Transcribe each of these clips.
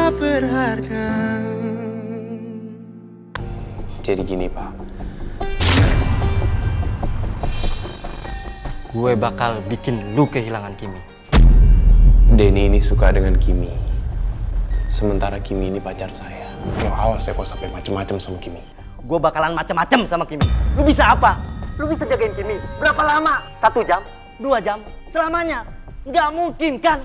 tak berharga. Jadi gini, Pak. Gue bakal bikin lu kehilangan Kimi. Denny ini suka dengan Kimi. Sementara Kimi ini pacar saya. Lo awas ya kalau sampai macem-macem sama Kimi. Gue bakalan macem-macem sama Kimi. Lu bisa apa? Lu bisa jagain Kimi. Berapa lama? 1 jam? 2 jam? Selamanya? Nggak mungkin kan?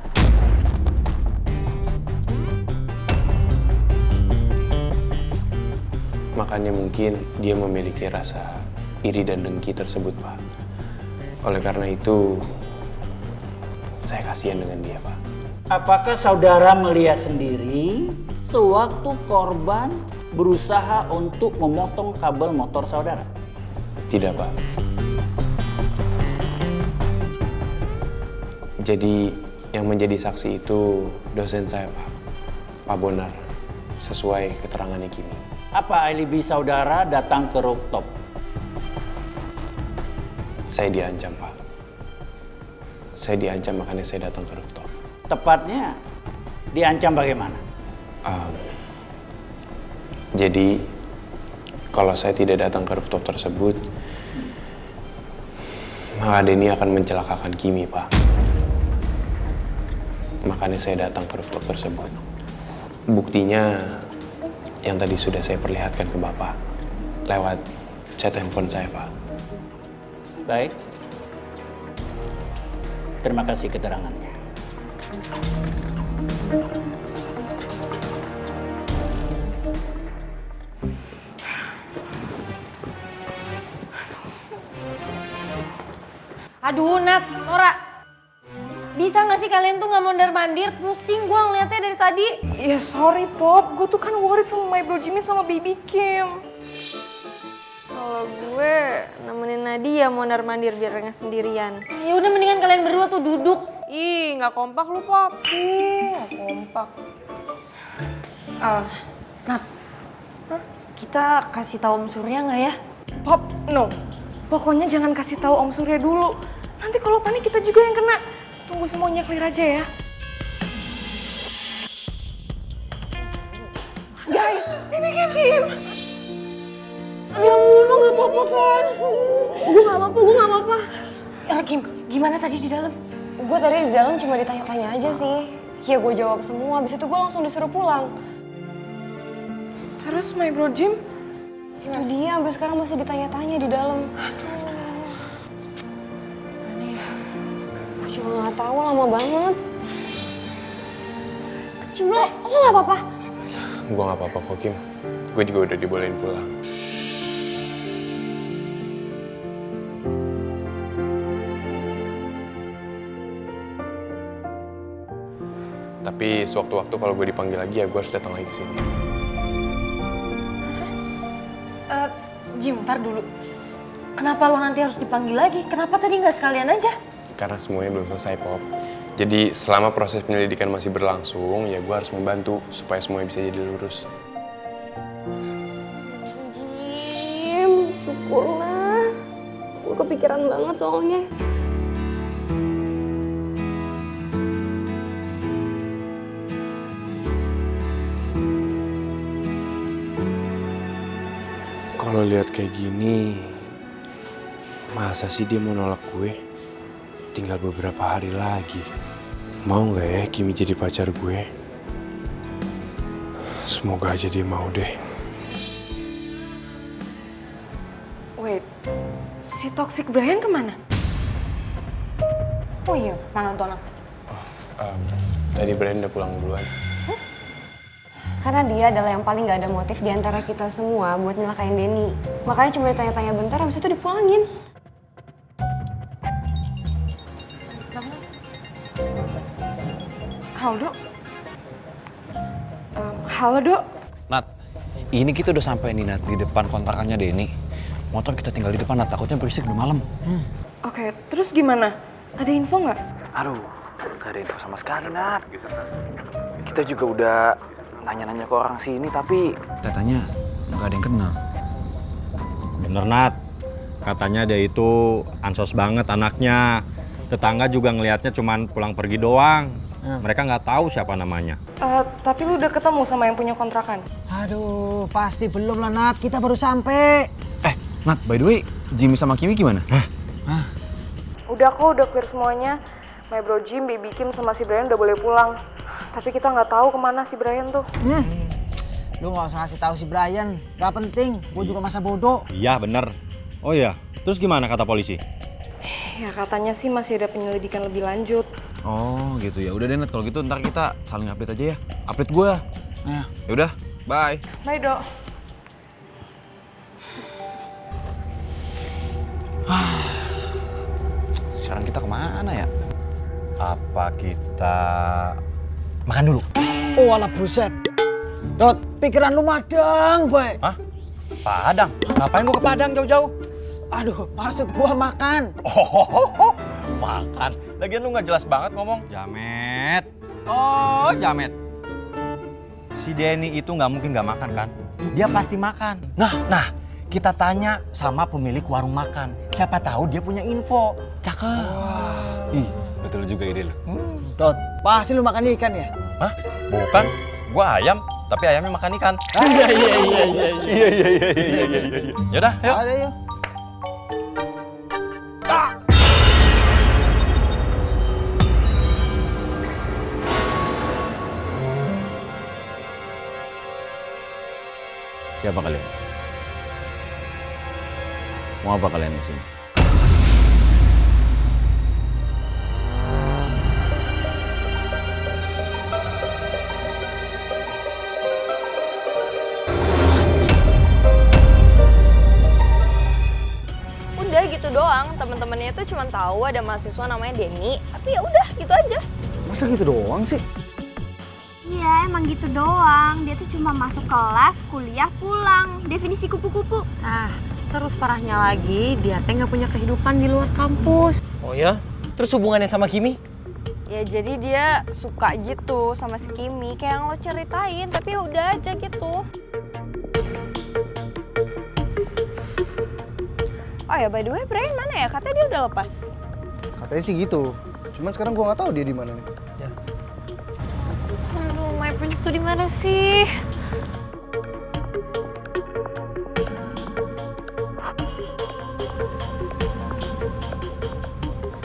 Makanya mungkin dia memiliki rasa iri dan dengki tersebut, Pak. Oleh karena itu, saya kasihan dengan dia, Pak. Apakah saudara melihat sendiri sewaktu korban berusaha untuk memotong kabel motor saudara? Tidak, Pak. Jadi yang menjadi saksi itu dosen saya, Pak. Pak Bonar. Sesuai keterangannya Kimi. Apa alibi saudara datang ke rooftop? Saya diancam, Pak. Saya diancam, makanya saya datang ke rooftop. Tepatnya diancam bagaimana? Jadi, kalau saya tidak datang ke rooftop tersebut, maka Denny akan mencelakakan Kimi, Pak. Makanya saya datang ke rooftop tersebut. Buktinya, yang tadi sudah saya perlihatkan ke Bapak, lewat chat handphone saya, Pak. Baik. Terima kasih keterangannya. Aduh, Nat, Nora. Bisa gak sih kalian tuh gak mondar-mandir? Pusing gue ngeliatnya dari tadi. Ya sorry Pop, gue tuh kan worried sama my bro Jimmy sama baby Kim. Kalau gue nemenin Nadia mondar-mandir biar gak sendirian. Ya udah mendingan kalian berdua tuh duduk. Ih, gak kompak lu Pop. Ih, gak kompak. Nat, kita kasih tahu Om Surya gak ya? Pop, no. Pokoknya jangan kasih tahu Om Surya dulu. Nanti kalau panik kita juga yang kena. Tunggu semuanya clear aja ya. Guys, baby Kim. Ya lu gak apa-apa kan? Gue gak apa-apa. Kim, gimana tadi di dalam? Gue tadi di dalam cuma ditanya-tanya aja sih. Ya gue jawab semua, abis itu gue langsung disuruh pulang. Terus my bro Jim? Itu dia, sampai sekarang masih ditanya-tanya di dalam. Gue juga gak tahu, lama banget. Cimle, lo gak apa-apa? Gue gak apa-apa kok, Kim. Gue juga udah dibolehin pulang. Tapi sewaktu-waktu kalau gue dipanggil lagi ya gue harus datang lagi ke sini. Jim, ntar dulu. Kenapa lo nanti harus dipanggil lagi? Kenapa tadi nggak sekalian aja? Karena semuanya belum selesai, Pop. Jadi selama proses penyelidikan masih berlangsung, ya gue harus membantu supaya semuanya bisa jadi lurus. Jim, syukurlah. Gue kepikiran banget soalnya. Kalau lihat kayak gini, masa sih dia mau nolak gue? Tinggal beberapa hari lagi. Mau nggak ya Kimi jadi pacar gue? Semoga aja dia mau deh. Wait, si toxic Brian kemana? Oh iya, mana tuh anak? Tadi Brian udah pulang duluan. Karena dia adalah yang paling gak ada motif di antara kita semua buat nyelakain Denny. Makanya cuma ditanya-tanya bentar, habis itu dipulangin. Halo, Dok. Halo, Dok. Nat, ini kita udah sampai nih Nat, di depan kontrakannya Denny. Motor kita tinggal di depan Nat, takutnya berisik udah malam. Oke, terus gimana? Ada info nggak? Aduh, gak ada info sama sekali Nat. Kita juga udah nanya-nanya ke orang sini tapi katanya nggak ada yang kenal. Bener Nat, katanya dia itu ansos banget anaknya. Tetangga juga ngelihatnya cuman pulang pergi doang. Mereka nggak tahu siapa namanya. Tapi lu udah ketemu sama yang punya kontrakan? Aduh, pasti belum lah Nat, kita baru sampai. Nat, by the way, Jimmy sama Kimi gimana? Udah kok, udah clear semuanya. My bro Jim, Baby Kim sama si Brian udah boleh pulang. Tapi kita nggak tahu kemana si Brian tuh. Lu nggak usah kasih tahu si Brian, gak penting. Gue juga masa bodoh. Iya bener. Oh iya, terus gimana kata polisi? Ya katanya sih masih ada penyelidikan lebih lanjut. Oh gitu ya. Udah deh Nat, kalau gitu ntar kita saling update aja ya. Update gue. Nah, Ya udah, bye. Bye, Dok. Sekarang kita kemana ya? Apa kita... Makan dulu. oh alah buset. Dot, pikiran lu madang, boy. Hah? Padang? Ngapain gua ke Padang jauh-jauh? Aduh, maksud gua makan. Oh, makan. Lagian lu nggak jelas banget ngomong. Jamet. Oh, Jamet. Si Denny itu nggak mungkin nggak makan kan? Dia pasti makan. Nah, kita tanya sama pemilik warung makan. Siapa tahu dia punya info. Cakep. Ih, betul juga ide lu. Dot, pasti lu makan ikan ya? Hah? Bukan. Gua ayam, tapi ayamnya makan ikan. Iya. Iya. Yaudah, yuk. Ada yuk. Siapa kalian? Mau apa kalian di sini? Udah gitu doang, temen-temennya itu cuma tahu ada mahasiswa namanya Denny, tapi ya udah gitu aja. Masa gitu doang sih? Iya, emang gitu doang. Dia tuh cuma masuk kelas, kuliah, pulang. Definisi kupu-kupu. Nah, terus parahnya lagi, dia teh nggak punya kehidupan di luar kampus. Oh ya? Terus hubungannya sama Kimi? Ya jadi dia suka gitu sama si Kimi, kayak yang lo ceritain, tapi ya udah aja gitu. Oh ya, by the way, Brian mana ya? Katanya dia udah lepas. Katanya sih gitu. Cuman sekarang gua nggak tahu dia di mana nih. Aduh, my prince tuh di mana sih?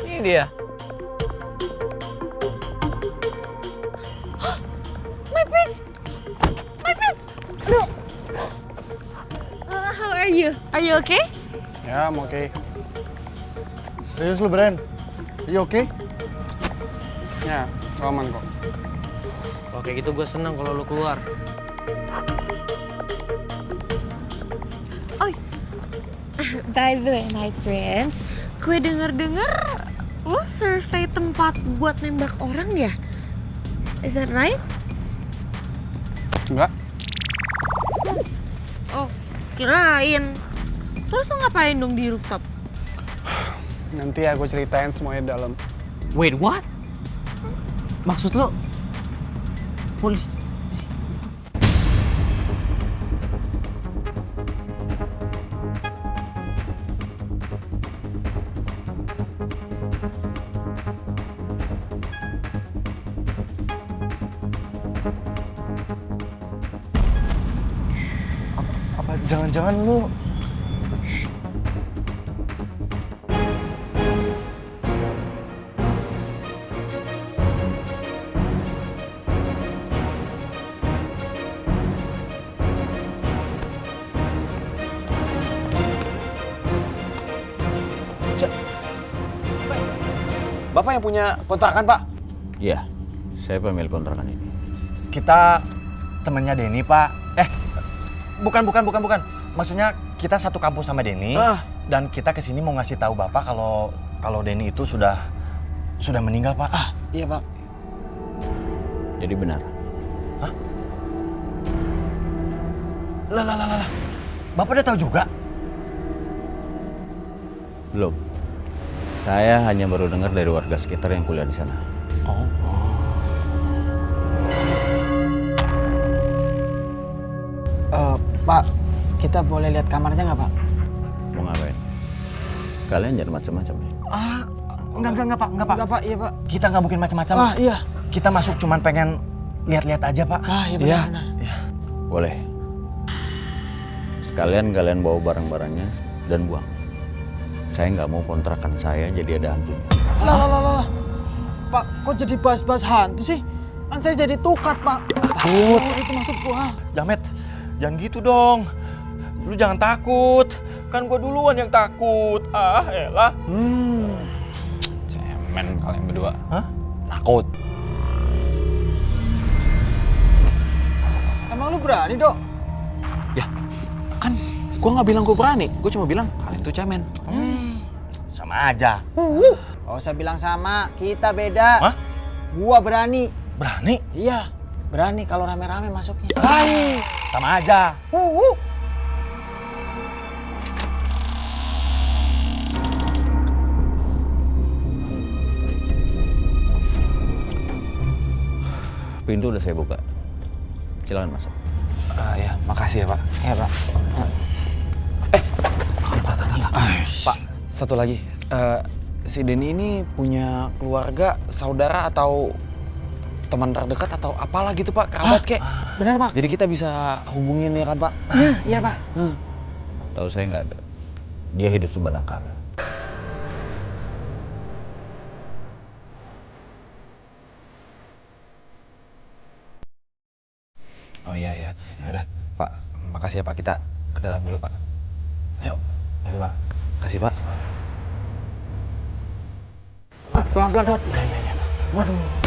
Ini dia. My prince! My prince! Aduh. How are you? Are you okay? Ya, I'm okay. Serius lu, Bren? Are you okay? Ya, gua aman kok. Oke gitu gue seneng kalau lu keluar. Oh, by the way, my prince, gue denger-denger lo survei tempat buat nembak orang ya? Is that right? Enggak. Oh, kirain. Terus lo ngapain dong di rooftop? Nanti aku ceritain semuanya di dalam. Wait, what? Maksud lo? Polisi? Apa jangan-jangan lu... Bapak yang punya kontrakan, Pak? Iya, saya pemilik kontrakan ini. Kita temennya Denny, Pak. Bukan. Maksudnya kita satu kampus sama Denny. Dan kita kesini mau ngasih tahu Bapak kalau Denny itu sudah meninggal, Pak. Iya Pak. Jadi benar. Hah? Lah. Bapak udah tahu juga? Belum. Saya hanya baru dengar dari warga sekitar yang kuliah di sana. Pak, kita boleh lihat kamarnya nggak Pak? Mau ngapain? Kalian jangan macam-macam ya. Enggak, Pak. Enggak Pak, iya Pak. Kita nggak mungkin macam-macam. Iya. kita masuk cuman pengen lihat-lihat aja, Pak. Ah, iya benar. Iya. Boleh. Sekalian kalian bawa barang-barangnya dan buang. Saya nggak mau kontrakan saya jadi ada hantunya. Lah. Pak, kok jadi bahas-bahas hantu sih? Kan saya jadi tukat, Pak. Takut. Itu maksud gua. Jamet, jangan gitu dong. Lu jangan takut. Kan gua duluan yang takut. Ah, elah. Cemen kalian berdua. Hah? Takut. Emang lu berani, Dok? Ya, kan gue nggak bilang gue berani. Gue cuma bilang kalian tuh cemen. Sama aja. Oh, saya bilang sama. Kita beda. Hah? Gua berani. Berani? Iya, berani kalau rame-rame masuknya. Sama aja. Pintu udah saya buka. Silakan masuk. Ya, makasih ya Pak. Iya, Pak. Pak, satu lagi. Si Denny ini punya keluarga, saudara atau teman terdekat atau apalah gitu Pak, kerabat kek. Benar, Pak. Jadi kita bisa hubungin ya kan Pak? Iya, Pak. Tahu saya nggak ada. Dia hidup sebatang kara. Oh iya. Ya udah, Pak. Makasih ya Pak. Kita ke dalam dulu Pak. Ayo. Ayo Pak. Makasih Pak. Pelan-pelan, Dok. Waduh.